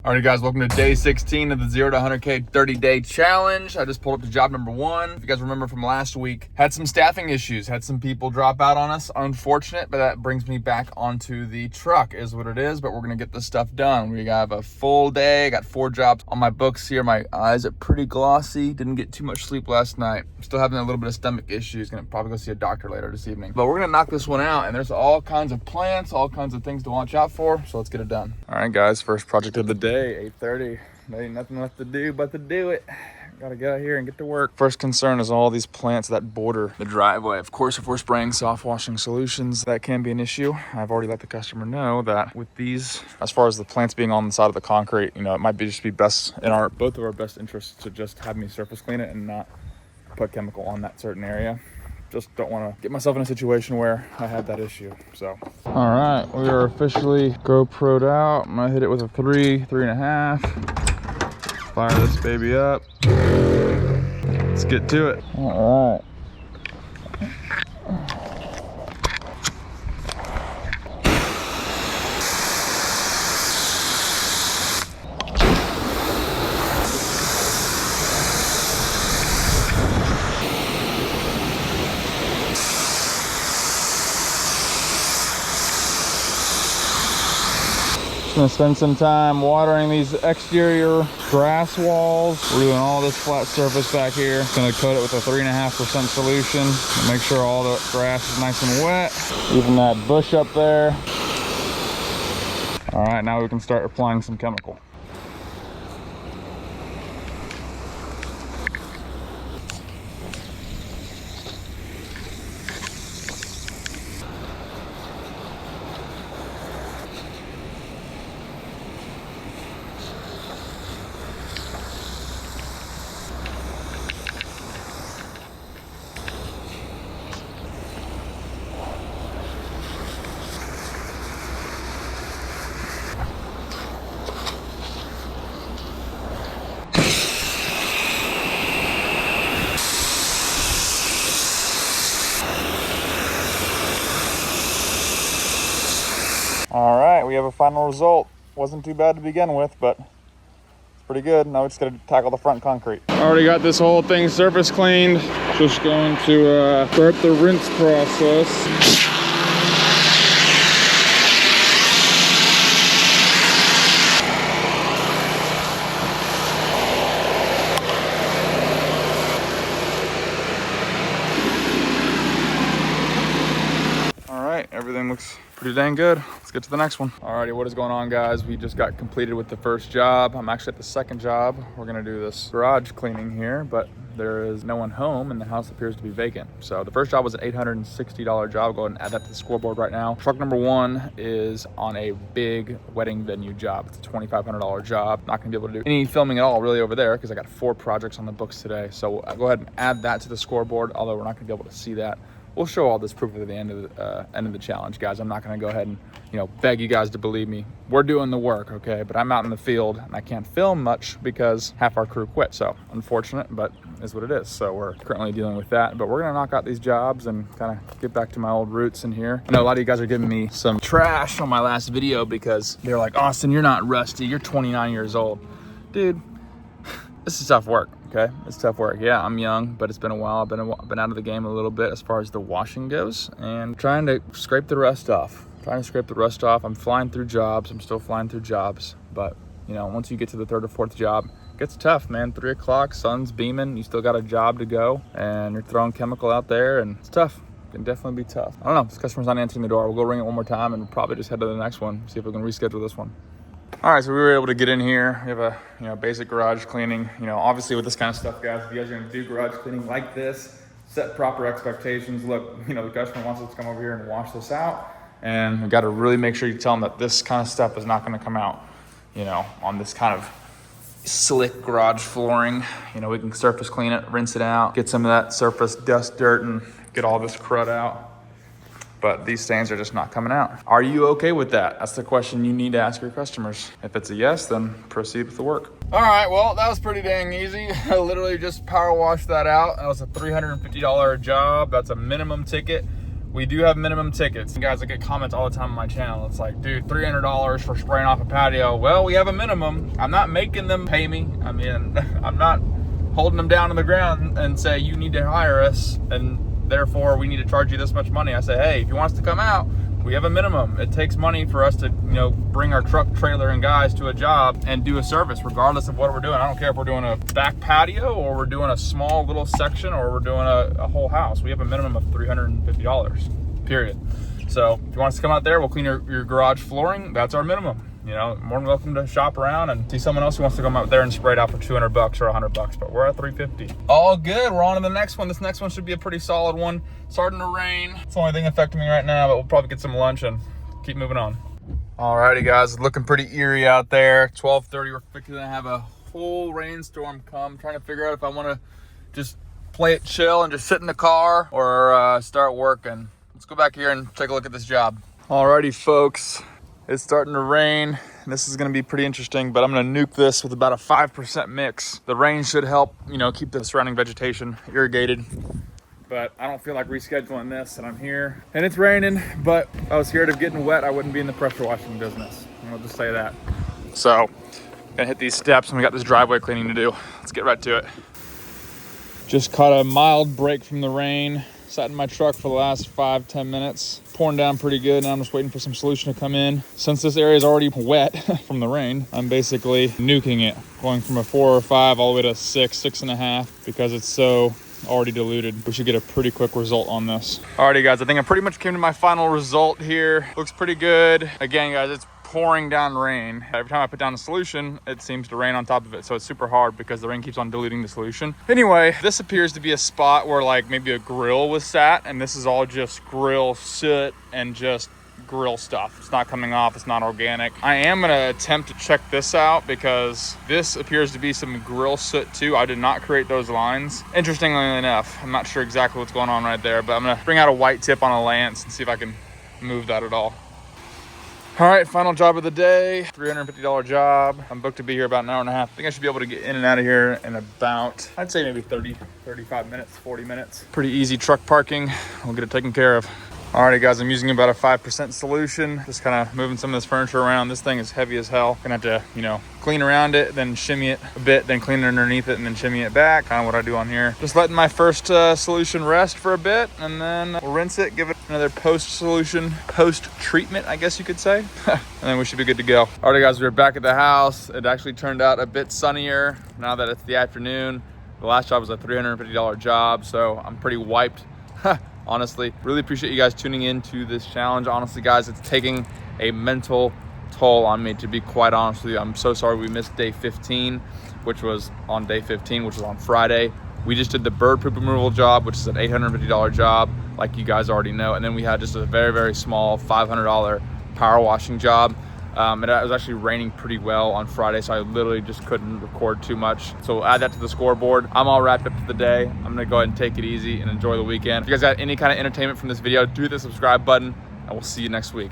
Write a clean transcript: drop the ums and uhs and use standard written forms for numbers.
All right, guys, welcome to day 16 of the 0 to 100K 30-day challenge. I just pulled up to job number 1. If you guys remember from last week, had some staffing issues, had some people drop out on us. Unfortunate, but that brings me back onto the truck is what it is, but we're gonna get this stuff done. We have a full day. I got 4 jobs on my books here. My eyes are pretty glossy. Didn't get too much sleep last night. I'm still having a little bit of stomach issues. Gonna probably go see a doctor later this evening. But we're gonna knock this one out, and there's all kinds of plants, all kinds of things to watch out for, so let's get it done. All right, guys, first project of the day. 8:30. There ain't nothing left to do but to do it. Gotta get out here and get to work. First concern is all these plants that border the driveway. Of course, if we're spraying soft washing solutions, that can be an issue. I've already let the customer know that with these, as far as the plants being on the side of the concrete, it might just be best in both of our best interests to just have me surface clean it and not put chemical on that certain area. Just don't want to get myself in a situation where I had that issue. So, all right, we are officially GoPro'd out. I'm gonna hit it with a 3.5. Fire this baby up. Let's get to it. All right. Gonna spend some time watering these exterior grass walls. We're doing all this flat surface back here. Gonna coat it with a 3.5% solution. Make sure all the grass is nice and wet. Even that bush up there. All right, now we can start applying some chemical. All right, we have a final result. Wasn't too bad to begin with, but it's pretty good. Now we just gotta tackle the front concrete. Already got this whole thing surface cleaned. Just going to start the rinse process. Everything looks pretty dang good. Let's get to the next one. Alrighty, what is going on, guys? We just got completed with the first job. I'm actually at the second job. We're gonna do this garage cleaning here, but there is no one home and the house appears to be vacant. So the first job was an $860 job. Go ahead and add that to the scoreboard right now. Truck number 1 is on a big wedding venue job. It's a $2,500 job. Not gonna be able to do any filming at all really over there because I got 4 projects on the books today. So go ahead and add that to the scoreboard, although we're not gonna be able to see that. We'll show all this proof at the end of the challenge, guys. I'm not gonna go ahead and beg you guys to believe me. We're doing the work, okay? But I'm out in the field and I can't film much because half our crew quit. So unfortunate, but is what it is. So we're currently dealing with that. But we're gonna knock out these jobs and kind of get back to my old roots in here. I know a lot of you guys are giving me some trash on my last video because they're like, Austin, you're not rusty. You're 29 years old, dude. This is tough work. Okay, it's tough work. Yeah, I'm young, but it's been a while. I've been out of the game a little bit as far as the washing goes and trying to scrape the rust off. I'm flying through jobs. I'm still flying through jobs. But, once you get to the 3rd or 4th job, it gets tough, man. 3 o'clock, sun's beaming. You still got a job to go and you're throwing chemical out there and it's tough. It can definitely be tough. I don't know. This customer's not answering the door. We'll go ring it one more time and probably just head to the next one. See if we can reschedule this one. All right, so we were able to get in here. We have a basic garage cleaning. Obviously with this kind of stuff, guys, if you guys are gonna do garage cleaning like this, set proper expectations. Look, the customer wants us to come over here and wash this out, and we got to really make sure you tell them that this kind of stuff is not gonna come out, on this kind of slick garage flooring. We can surface clean it, rinse it out, get some of that surface dust, dirt, and get all this crud out. But these stains are just not coming out. Are you okay with that? That's the question you need to ask your customers. If it's a yes, then proceed with the work. All right, well, that was pretty dang easy. I literally just power washed that out. That was a $350 job. That's a minimum ticket. we do have minimum tickets. And guys, I get comments all the time on my channel. It's like, dude, $300 for spraying off a patio. Well, we have a minimum. I'm not making them pay me. I mean, I'm not holding them down on the ground and say, you need to hire us, and therefore we need to charge you this much money. I say, hey, if you want us to come out, we have a minimum. It takes money for us to, bring our truck, trailer, and guys to a job and do a service, regardless of what we're doing. I don't care if we're doing a back patio or we're doing a small little section or we're doing a whole house. We have a minimum of $350, period. So if you want us to come out there, we'll clean your garage flooring. That's our minimum. More than welcome to shop around and see someone else who wants to come out there and spray it out for $200 or $100, but we're at $350. All good, we're on to the next one. This next one should be a pretty solid one. Starting to rain. It's the only thing affecting me right now, but we'll probably get some lunch and keep moving on. Alrighty guys, it's looking pretty eerie out there. 12:30, we're fixing to have a whole rainstorm come. I'm trying to figure out if I want to just play it chill and just sit in the car or start working. Let's go back here and take a look at this job. Alrighty folks, it's starting to rain. This is gonna be pretty interesting, but I'm gonna nuke this with about a 5% mix. The rain should help, keep the surrounding vegetation irrigated. But I don't feel like rescheduling this, and I'm here. And it's raining, but I was scared of getting wet. I wouldn't be in the pressure washing business. I'll just say that. So, gonna hit these steps, and we got this driveway cleaning to do. Let's get right to it. Just caught a mild break from the rain. Sat in my truck for the last 5-10 minutes. Pouring down pretty good. Now I'm just waiting for some solution to come in. Since this area is already wet from the rain, I'm basically nuking it. Going from a 4 or 5 all the way to 6, 6.5 because it's so already diluted. We should get a pretty quick result on this. Alrighty guys, I think I pretty much came to my final result here. Looks pretty good. Again guys, it's pouring down rain. Every time I put down a solution, it seems to rain on top of it. So it's super hard because the rain keeps on diluting the solution. Anyway, this appears to be a spot where like maybe a grill was sat, and this is all just grill soot and just grill stuff. It's not coming off, it's not organic. I am gonna attempt to check this out because this appears to be some grill soot too. I did not create those lines. Interestingly enough, I'm not sure exactly what's going on right there, but I'm gonna bring out a white tip on a lance and see if I can move that at all. All right, final job of the day, $350 job. I'm booked to be here about an hour and a half. I think I should be able to get in and out of here in about, I'd say maybe 30, 35 minutes, 40 minutes. Pretty easy truck parking. We'll get it taken care of. Alrighty guys, I'm using about a 5% solution. Just kind of moving some of this furniture around. This thing is heavy as hell. Gonna have to, clean around it, then shimmy it a bit, then clean it underneath it, and then shimmy it back. Kind of what I do on here. Just letting my first solution rest for a bit, and then we'll rinse it, give it another post-treatment, I guess you could say. And then we should be good to go. Alrighty guys, we're back at the house. It actually turned out a bit sunnier now that it's the afternoon. The last job was a $350 job, so I'm pretty wiped. Honestly, really appreciate you guys tuning in to this challenge. Honestly, guys, it's taking a mental toll on me, to be quite honest with you. I'm so sorry we missed day 15, which was on day 15, which was on Friday. We just did the bird poop removal job, which is an $850 job, like you guys already know. And then we had just a very, very small $500 power washing job. It was actually raining pretty well on Friday, so I literally just couldn't record too much. So we'll add that to the scoreboard. I'm all wrapped up for the day. I'm gonna go ahead and take it easy and enjoy the weekend. If you guys got any kind of entertainment from this video, do hit the subscribe button, and we'll see you next week.